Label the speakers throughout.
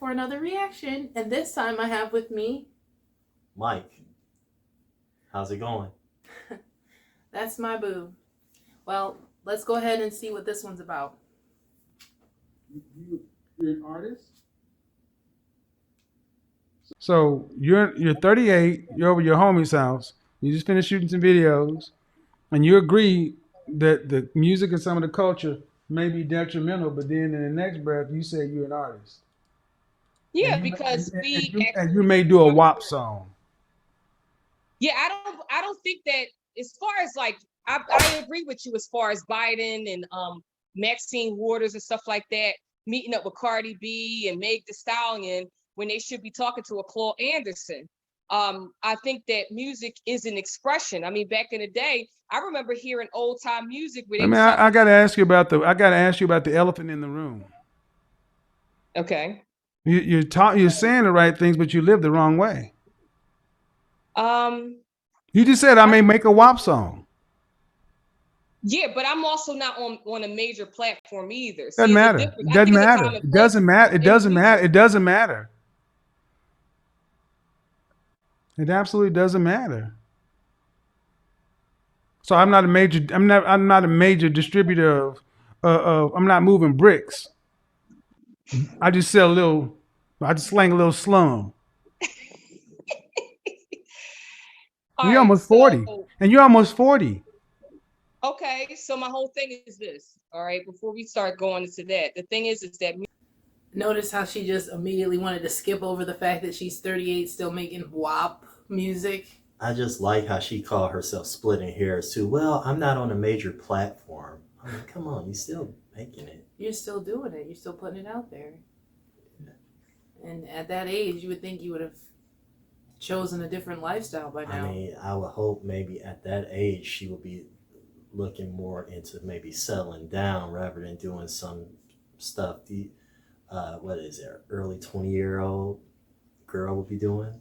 Speaker 1: for another reaction. And this time I have with me
Speaker 2: Mike. How's it going?
Speaker 1: That's my boo. Well, let's go ahead and see what this one's about.
Speaker 3: You're an artist? So you're 38, you're over your homie's house, you just finished shooting some videos, and you agree that the music and some of the culture may be detrimental, but then in the next breath you say you're an artist.
Speaker 4: Yeah,
Speaker 3: And
Speaker 4: because
Speaker 3: you may do a WAP song.
Speaker 4: Yeah, I don't think that as far as like I agree with you as far as Biden and Maxine Waters and stuff like that, meeting up with Cardi B and Meg Thee Stallion when they should be talking to a Claude Anderson. I think that music is an expression. I mean, back in the day, I remember hearing old time music where they
Speaker 3: I gotta ask you about the elephant in the room.
Speaker 4: Okay.
Speaker 3: You're saying the right things, but you live the wrong way. You just said I may make a WAP song.
Speaker 4: Yeah, but I'm also not on a major platform either.
Speaker 3: Doesn't matter. It doesn't matter. It doesn't matter. It doesn't matter. It doesn't matter. It absolutely doesn't matter. So I'm not a major. I'm not a major distributor of. I'm not moving bricks. I just sell a little. I just slang a little slum. You're almost 40, and you're almost 40.
Speaker 4: Okay, so my whole thing is this. All right, before we start going into that, the thing is that
Speaker 1: notice how she just immediately wanted to skip over the fact that she's 38, still making WAP music.
Speaker 2: I just like how she called herself splitting hairs too. Well, I'm not on a major platform. I mean, come on, you're still making it.
Speaker 1: You're still doing it. You're still putting it out there. And at that age, you would think you would have chosen a different lifestyle by now.
Speaker 2: I mean, I would hope maybe at that age she would be looking more into maybe settling down rather than doing some stuff the what is it, early 20-year-old girl would be doing.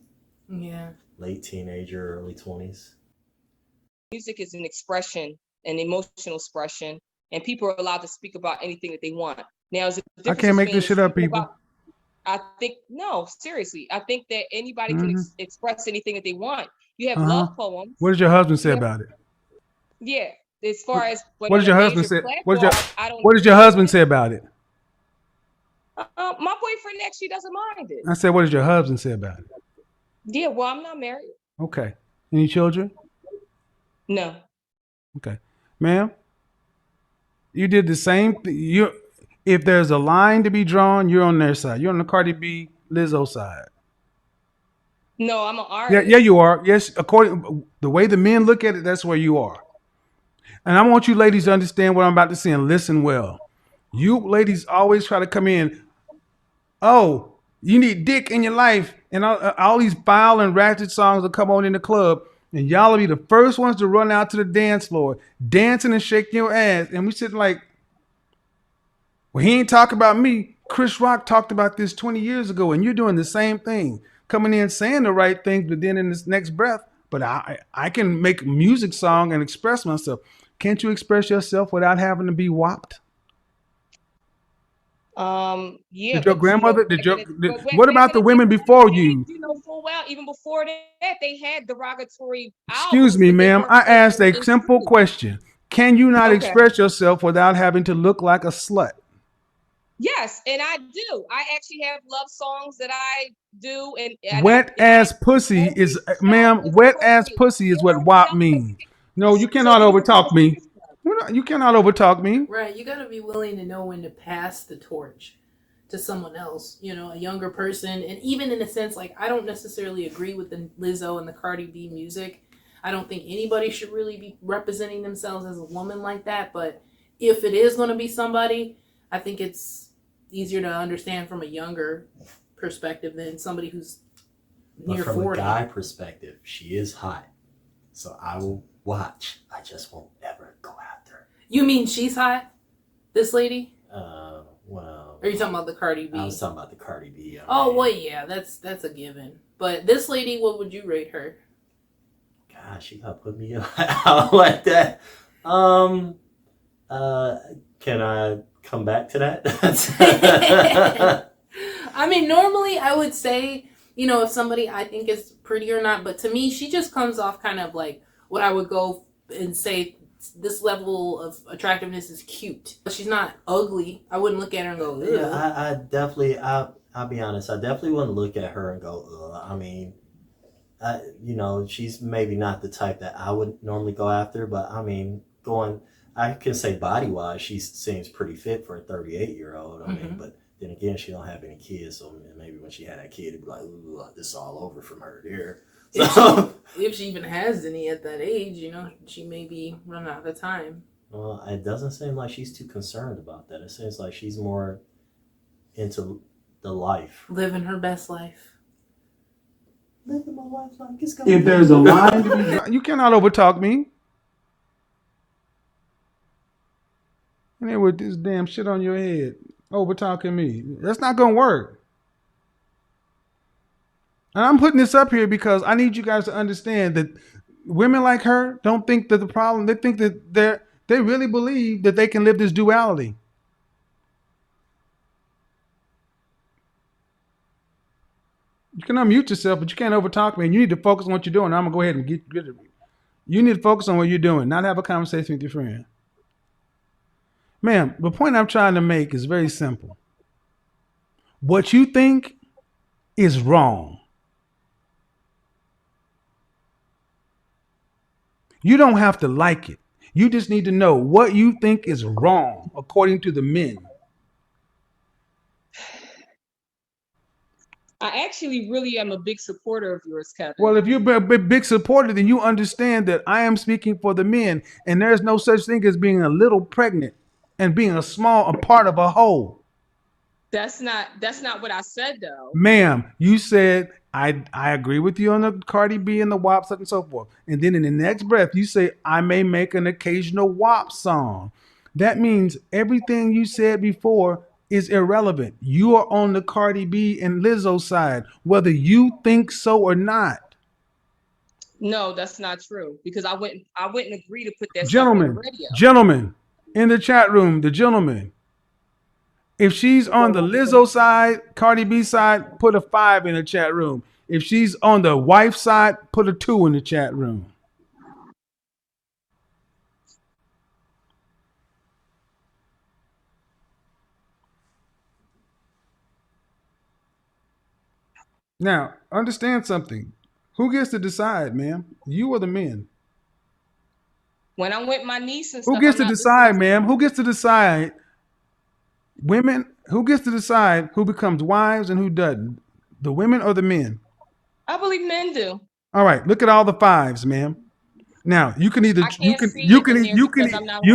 Speaker 1: Yeah.
Speaker 2: Late teenager, early 20s.
Speaker 4: Music is an expression, an emotional expression, and people are allowed to speak about anything that they want. Now,
Speaker 3: I can't make this shit up, people.
Speaker 4: I think, no, seriously, I think that anybody can express anything that they want. You have love poems.
Speaker 3: What does your husband say about it?
Speaker 4: Yeah, as far as
Speaker 3: what does your husband say? What does your
Speaker 4: husband
Speaker 3: husband say about it?
Speaker 4: My boyfriend actually doesn't mind it.
Speaker 3: I said, what does your husband say about it?
Speaker 4: Yeah, well, I'm not married.
Speaker 3: Okay. Any children?
Speaker 4: No.
Speaker 3: Okay. Ma'am, you did the same thing. If there's a line to be drawn, you're on their side. You're on the Cardi B, Lizzo side.
Speaker 4: No, I'm an artist.
Speaker 3: Yeah, you are. Yes, according the way the men look at it, that's where you are. And I want you ladies to understand what I'm about to say and listen well. You ladies always try to come in, oh, you need dick in your life. And all these foul and ratchet songs will come on in the club. And y'all will be the first ones to run out to the dance floor, dancing and shaking your ass. And we sitting like, well, he ain't talking about me. Chris Rock talked about this 20 years ago. And you're doing the same thing. Coming in saying the right things, but then in this next breath, but I can make a music song and express myself. Can't you express yourself without having to be whopped?
Speaker 4: Yeah.
Speaker 3: Did your grandmother? What about the women before you?
Speaker 4: You know full well, even before that, they had derogatory.
Speaker 3: Excuse me, ma'am. I asked a simple question. Can you not express yourself without having to look like a slut?
Speaker 4: Yes, and I do. I actually have love songs that I do. And
Speaker 3: wet ass pussy is, ma'am. Wet ass pussy is what WAP means. No, you cannot overtalk me. You cannot overtalk me.
Speaker 1: Right. You got to be willing to know when to pass the torch to someone else, you know, a younger person. And even in a sense, like, I don't necessarily agree with the Lizzo and the Cardi B music. I don't think anybody should really be representing themselves as a woman like that. But if it is going to be somebody, I think it's easier to understand from a younger perspective than somebody who's near 40.
Speaker 2: From a guy perspective, she is hot. So I will watch. I just won't ever go after her.
Speaker 1: You mean she's hot? This lady?
Speaker 2: Well.
Speaker 1: Or are you talking about the Cardi B?
Speaker 2: I was talking about the Cardi B.
Speaker 1: Oh, well, yeah, that's a given. But this lady, what would you rate her?
Speaker 2: Gosh, she gotta put me out like that. Can I come back to that?
Speaker 1: I mean, normally I would say, if somebody I think is pretty or not, but to me, she just comes off kind of like what I would go and say this level of attractiveness is cute. She's not ugly. I wouldn't look at her and go, ugh.
Speaker 2: Yeah, I definitely, I'll be honest, I definitely wouldn't look at her and go, ugh. I mean, she's maybe not the type that I would normally go after, but I mean, I can say body wise, she seems pretty fit for a 38-year-old. I mean, but then again, she don't have any kids, so maybe when she had that kid, it'd be like, ooh, this is all over from her to here. So,
Speaker 1: if she even has any at that age, she may be running out of time.
Speaker 2: well, it doesn't seem like she's too concerned about that. It seems like she's more into the life.
Speaker 1: Living her best life.
Speaker 2: Living my life like it's
Speaker 3: If there's a line to be, you cannot overtalk me. And then with this damn shit on your head, overtalking me. That's not gonna work. And I'm putting this up here because I need you guys to understand that women like her don't think that the problem. They think that they really believe that they can live this duality. You can unmute yourself, but you can't overtalk me. And you need to focus on what you're doing. I'm gonna go ahead and get rid of it. You need to focus on what you're doing, not have a conversation with your friend. Ma'am, the point I'm trying to make is very simple. What you think is wrong. You don't have to like it. You just need to know what you think is wrong according to the men.
Speaker 4: I actually really am a big supporter of yours, Kevin.
Speaker 3: Well, if you're a big supporter, then you understand that I am speaking for the men, and there's no such thing as being a little pregnant and being a part of a whole.
Speaker 4: That's not what I said, though.
Speaker 3: Ma'am, you said I agree with you on the Cardi B and the WAP stuff and so forth. And then in the next breath, you say I may make an occasional WAP song. That means everything you said before is irrelevant. You are on the Cardi B and Lizzo side, whether you think so or not.
Speaker 4: No, that's not true, because I wouldn't agree to put that stuff on the radio.
Speaker 3: Gentlemen, in the chat room, the gentlemen. If she's on the Lizzo side, Cardi B side, put a 5 in the chat room. If she's on the wife side, put a 2 in the chat room. Now, understand something. Who gets to decide, ma'am? You or the men?
Speaker 4: When I'm with my niece and stuff,
Speaker 3: who gets to decide, ma'am? Who gets to decide? Women, who gets to decide who becomes wives and who doesn't? The women or the men?
Speaker 4: I believe men do.
Speaker 3: All right, look at all the 5s, ma'am. Now you can either you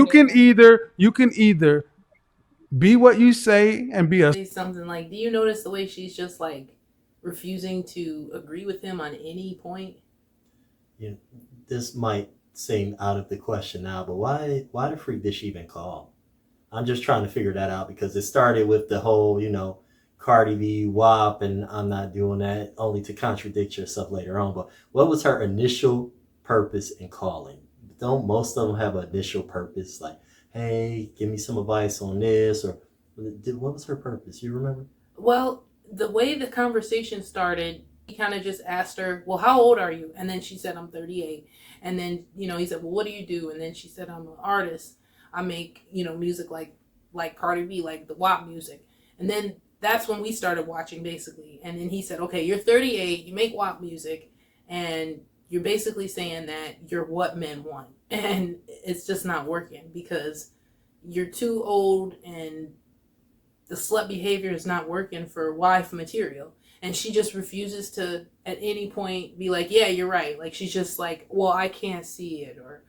Speaker 3: can either be what you say and be a
Speaker 1: Say something like, do you notice the way she's just like refusing to agree with him on any point?
Speaker 2: Yeah, this might seem out of the question now, but why the freak did she even call? I'm just trying to figure that out, because it started with the whole, Cardi B, WAP, and I'm not doing that, only to contradict yourself later on. But what was her initial purpose in calling? Don't most of them have an initial purpose, like, hey, give me some advice on this, or what was her purpose? You remember?
Speaker 1: Well, the way the conversation started, he kind of just asked her, well, how old are you? And then she said, I'm 38. And then, he said, well, what do you do? And then she said, I'm an artist. I make, music like Cardi B, like the WAP music. And then that's when we started watching, basically. And then he said, okay, you're 38, you make WAP music, and you're basically saying that you're what men want. And it's just not working, because you're too old and the slut behavior is not working for wife material. And she just refuses to at any point be like, yeah, you're right. Like, she's just like, well, I can't see it, or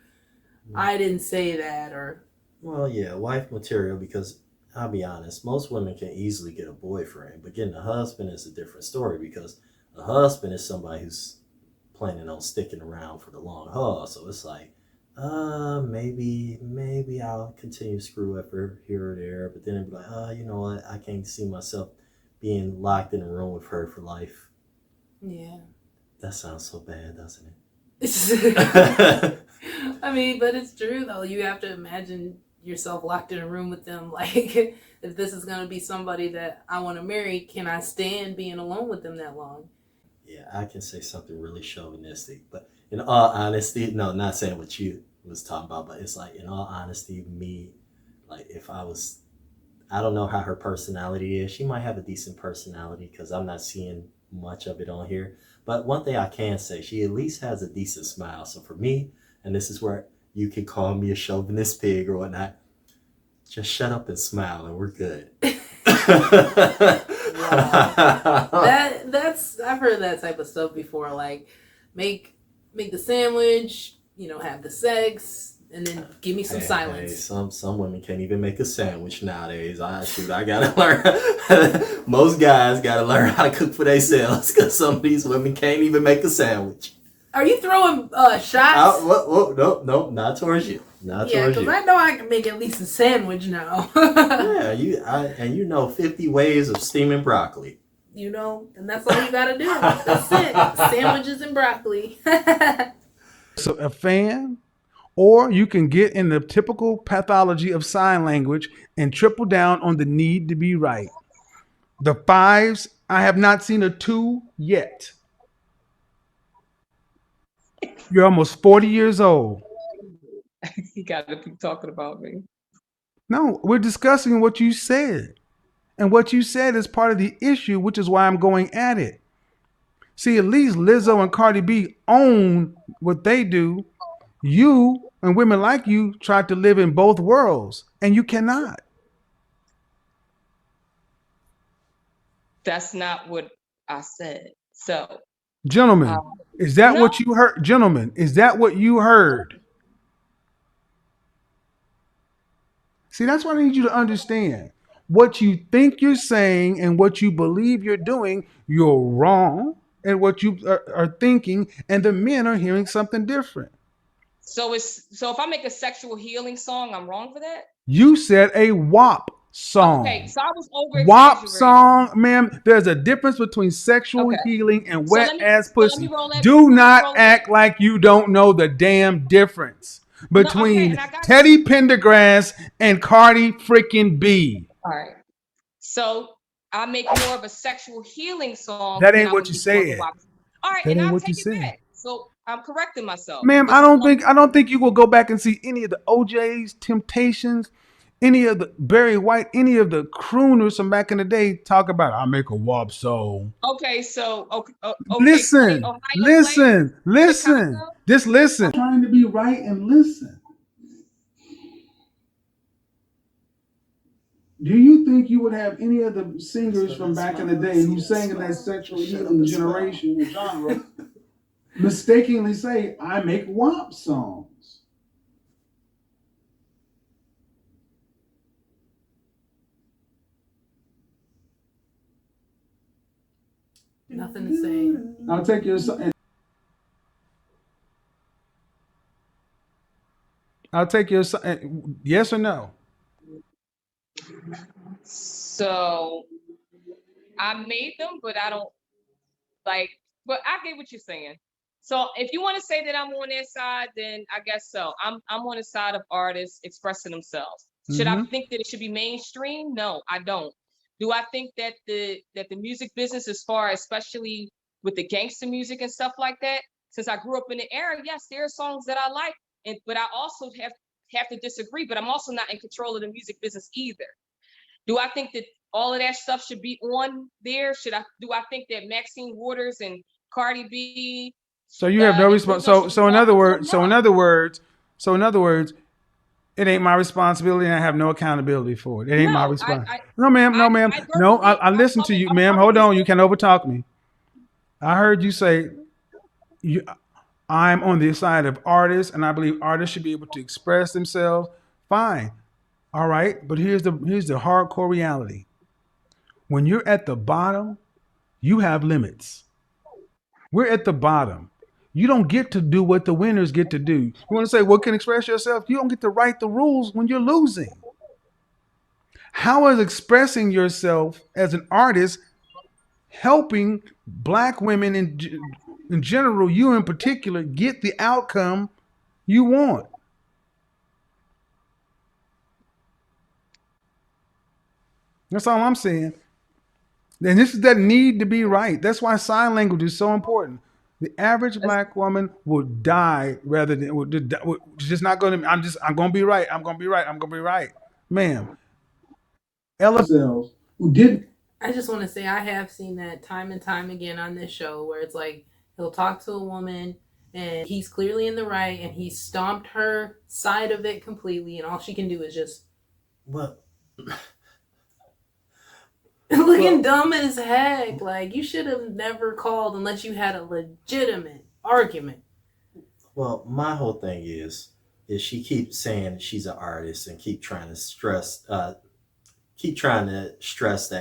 Speaker 1: I didn't say that, or...
Speaker 2: Well, yeah, wife material, because I'll be honest, most women can easily get a boyfriend, but getting a husband is a different story, because a husband is somebody who's planning on sticking around for the long haul. So it's like, maybe I'll continue to screw up her here or there, but then it'd be like, you know what, I can't see myself being locked in a room with her for life.
Speaker 1: Yeah.
Speaker 2: That sounds so bad, doesn't it?
Speaker 1: I mean, but it's true, though. You have to imagine yourself locked in a room with them. Like, if this is gonna be somebody that I want to marry, can I stand being alone with them that long?
Speaker 2: Yeah, I can say something really chauvinistic, but in all honesty, no, not saying what you was talking about, but it's like in all honesty, me, like if I was, I don't know how her personality is. She might have a decent personality because I'm not seeing much of it on here. But one thing I can say, she at least has a decent smile. So for me, and this is where you can call me a chauvinist pig or whatnot, just shut up and smile and we're good.
Speaker 1: That's I've heard that type of stuff before. Like, make the sandwich, have the sex, and then give me some silence.
Speaker 2: Hey, some women can't even make a sandwich nowadays. I gotta learn. Most guys gotta learn how to cook for themselves because some of these women can't even make a sandwich.
Speaker 1: Are you throwing shots?
Speaker 2: No, not towards you. Not
Speaker 1: Yeah,
Speaker 2: towards
Speaker 1: because
Speaker 2: you.
Speaker 1: I know I can make at least a sandwich now.
Speaker 2: Yeah, you know 50 ways of steaming broccoli.
Speaker 1: And that's all you gotta do. That's it. Sandwiches and broccoli.
Speaker 3: So a fan, or you can get in the typical pathology of sign language and triple down on the need to be right. The fives, I have not seen a two yet. You're almost 40 years old.
Speaker 4: You got to be talking about me.
Speaker 3: No, we're discussing what you said. And what you said is part of the issue, which is why I'm going at it. See, at least Lizzo and Cardi B own what they do. You and women like you try to live in both worlds, and you cannot.
Speaker 4: That's not what I said. So,
Speaker 3: Gentlemen, is that
Speaker 4: no.
Speaker 3: what you heard? Gentlemen, is that what you heard? See, that's what I need you to understand. What you think you're saying and what you believe you're doing, you're wrong. And what you are thinking, and the men are hearing something different.
Speaker 4: So if I make a sexual healing song, I'm wrong for that?
Speaker 3: You said a WAP song.
Speaker 4: Okay, so I was over
Speaker 3: WAP
Speaker 4: exaggerating.
Speaker 3: song, ma'am. There's a difference between sexual healing and wet ass pussy. Do not act like you don't know the damn difference between Teddy Pendergrass and Cardi freaking B.
Speaker 4: All right. So I make more of a sexual healing song.
Speaker 3: That ain't what you said.
Speaker 4: All right, and I'll take it back. So I'm correcting myself.
Speaker 3: Ma'am, I don't think you will go back and see any of the OJs, Temptations, any of the Barry White, any of the crooners from back in the day talk about I make a WAP song.
Speaker 4: Okay, so
Speaker 3: listen. Just listen. I'm trying to be right and listen. Do you think you would have any of the singers from back in the day who sang in that sexual healing generation genre mistakenly say, I make WAP songs?
Speaker 1: Nothing to say.
Speaker 3: I'll take your son. I'll take your son. Yes or no?
Speaker 4: So I made them, but I don't like, but I get what you're saying. So if you want to say that I'm on their side, then I guess so. I'm on the side of artists expressing themselves. Should I think that it should be mainstream? No, I don't. Do I think that the music business, as far, especially with the gangster music and stuff like that, since I grew up in the era, yes, there are songs that I like, but I also have to disagree. But I'm also not in control of the music business either. Do I think that all of that stuff should be on there? Do I think that Maxine Waters and Cardi B?
Speaker 3: So you have no response. So in other words, it ain't my responsibility, and I have no accountability for it. It ain't my responsibility. No, ma'am. No, I listen to you, ma'am. Hold on. You can't overtalk me. I heard you say I'm on the side of artists, and I believe artists should be able to express themselves. Fine. All right. But here's the hardcore reality. When you're at the bottom, you have limits. We're at the bottom. You don't get to do what the winners get to do. You want to say, well, can express yourself? You don't get to write the rules when you're losing. How is expressing yourself as an artist helping black women in general, you in particular, get the outcome you want? That's all I'm saying. And this is that need to be right. That's why sign language is so important. The average
Speaker 4: That's-
Speaker 3: black woman will die rather than just not going to. I'm going to be right. I'm going to be right. I'm going to be right, ma'am. Themselves who didn't.
Speaker 1: I just want to say I have seen that time and time again on this show where it's like he'll talk to a woman and he's clearly in the right and he stomped her side of it completely and all she can do is just
Speaker 2: Well,
Speaker 1: looking dumb as heck. Like you should have never called unless you had a legitimate argument.
Speaker 2: well, my whole thing is she keeps saying she's an artist and keep trying to stress that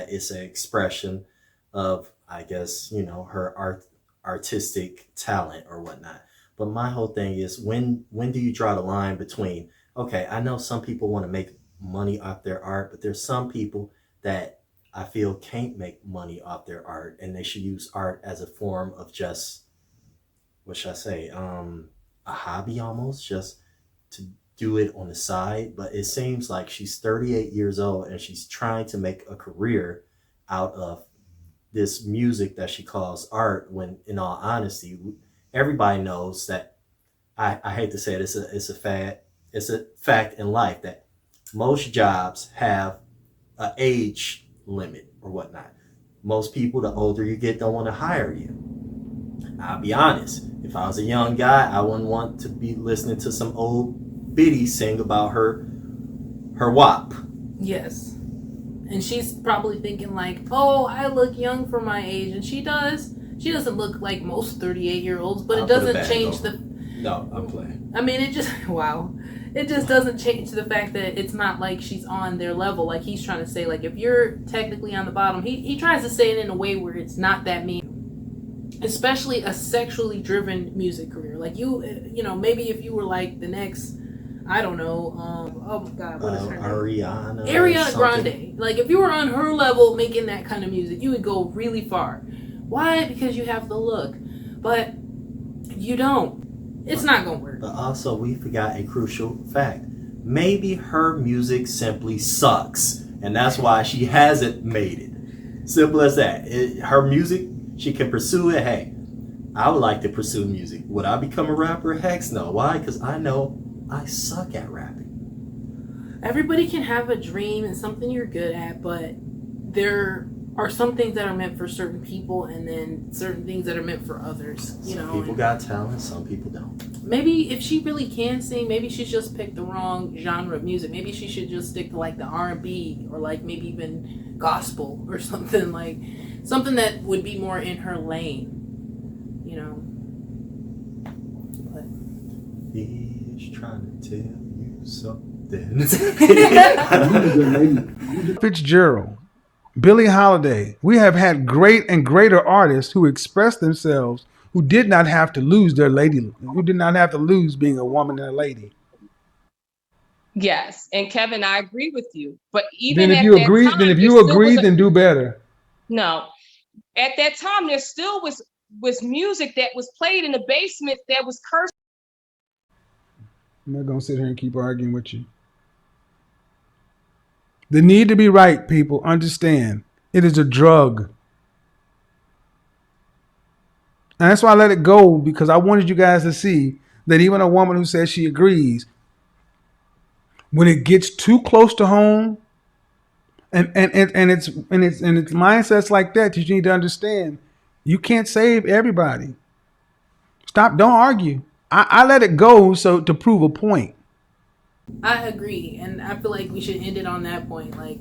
Speaker 2: it's an expression of, I guess, her artistic talent or whatnot. But my whole thing is, when do you draw the line between, okay, I know some people want to make money off their art, but there's some people that I feel can't make money off their art, and they should use art as a form of just, what should I say, a hobby almost, just to do it on the side. But it seems like she's 38 years old and she's trying to make a career out of this music that she calls art, when in all honesty everybody knows that, I hate to say it, it's a fact in life that most jobs have an age limit or whatnot. Most people, the older you get, don't want to hire you. I'll be honest, if I was a young guy, I wouldn't want to be listening to some old biddy sing about her WAP.
Speaker 1: Yes. And she's probably thinking like, oh, I look young for my age. And she does. She doesn't look like most 38-year-olds, but it doesn't change the...
Speaker 2: No, I'm playing.
Speaker 1: I mean, it just... Wow. It just doesn't change the fact that it's not like she's on their level. Like he's trying to say, like, if you're technically on the bottom, he tries to say it in a way where it's not that mean. Especially a sexually driven music career. Like maybe if you were like the next... I don't know. Oh my God, what is her name? Ariana Grande. Like if you were on her level making that kind of music, you would go really far. Why? Because you have the look, but you don't. It's not gonna work.
Speaker 2: But also, we forgot a crucial fact. Maybe her music simply sucks, and that's why she hasn't made it. Simple as that. Her music, she can pursue it. Hey, I would like to pursue music. Would I become a rapper? Heck no. Why? Because I know I suck at rapping.
Speaker 1: Everybody can have a dream and something you're good at, but there are some things that are meant for certain people and then certain things that are meant for others.
Speaker 2: Some people got talent, some people don't.
Speaker 1: Maybe if she really can sing, maybe she's just picked the wrong genre of music. Maybe she should just stick to like the R&B or like maybe even gospel or something, like something that would be more in her lane.
Speaker 2: He's trying to tell you something.
Speaker 3: Fitzgerald, Billie Holiday. We have had great and greater artists who expressed themselves who did not have to lose their lady, who did not have to lose being a woman and a lady.
Speaker 4: Yes, and Kevin, I agree with you. But even
Speaker 3: Then if
Speaker 4: at
Speaker 3: you
Speaker 4: that
Speaker 3: agree,
Speaker 4: time,
Speaker 3: then if
Speaker 4: there
Speaker 3: you
Speaker 4: still
Speaker 3: agree,
Speaker 4: was
Speaker 3: then do better.
Speaker 4: no. At that time, there still was music that was played in the basement that was cursed.
Speaker 3: I'm not gonna sit here and keep arguing with you. The need to be right, people, understand. It is a drug. And that's why I let it go, because I wanted you guys to see that even a woman who says she agrees, when it gets too close to home, and it's mindsets like that you need to understand, you can't save everybody. Stop, don't argue. I let it go so to prove a point.
Speaker 1: I agree, and I feel like we should end it on that point. Like,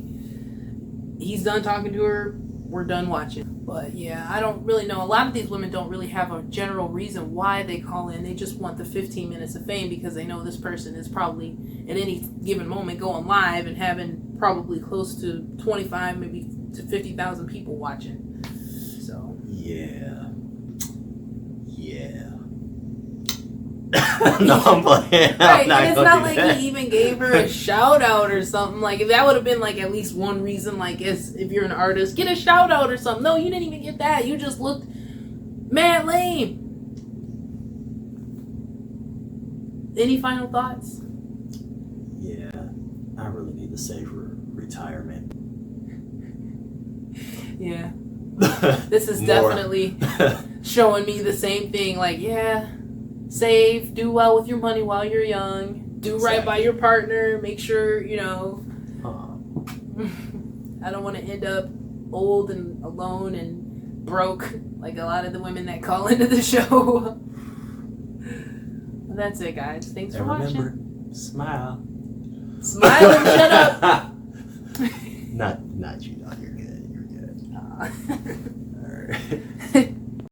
Speaker 1: he's done talking to her, we're done watching. But yeah, I don't really know. A lot of these women don't really have a general reason why they call in. They just want the 15 minutes of fame because they know this person is probably at any given moment going live and having probably close to 25, maybe to 50,000 people watching. So
Speaker 2: Yeah. No, I'm playing.
Speaker 1: Right,
Speaker 2: I'm not
Speaker 1: and it's
Speaker 2: gonna
Speaker 1: not
Speaker 2: do
Speaker 1: like
Speaker 2: that.
Speaker 1: he even gave her a shout out or something. Like, if that would have been like at least one reason, like, if you're an artist, get a shout out or something. No, you didn't even get that. You just looked mad lame. Any final thoughts?
Speaker 2: Yeah, I really need to save for retirement.
Speaker 1: Yeah. This is
Speaker 2: More.
Speaker 1: definitely showing me the same thing. Like, yeah, save, do well with your money while you're young, do right by your partner, make sure, you know. I don't want to end up old and alone and broke like a lot of the women that call into the show. That's it, guys. Thanks for
Speaker 2: remember,
Speaker 1: watching.
Speaker 2: smile.
Speaker 1: Smile and shut up.
Speaker 2: Not you, dog. You're good. You're good. All right.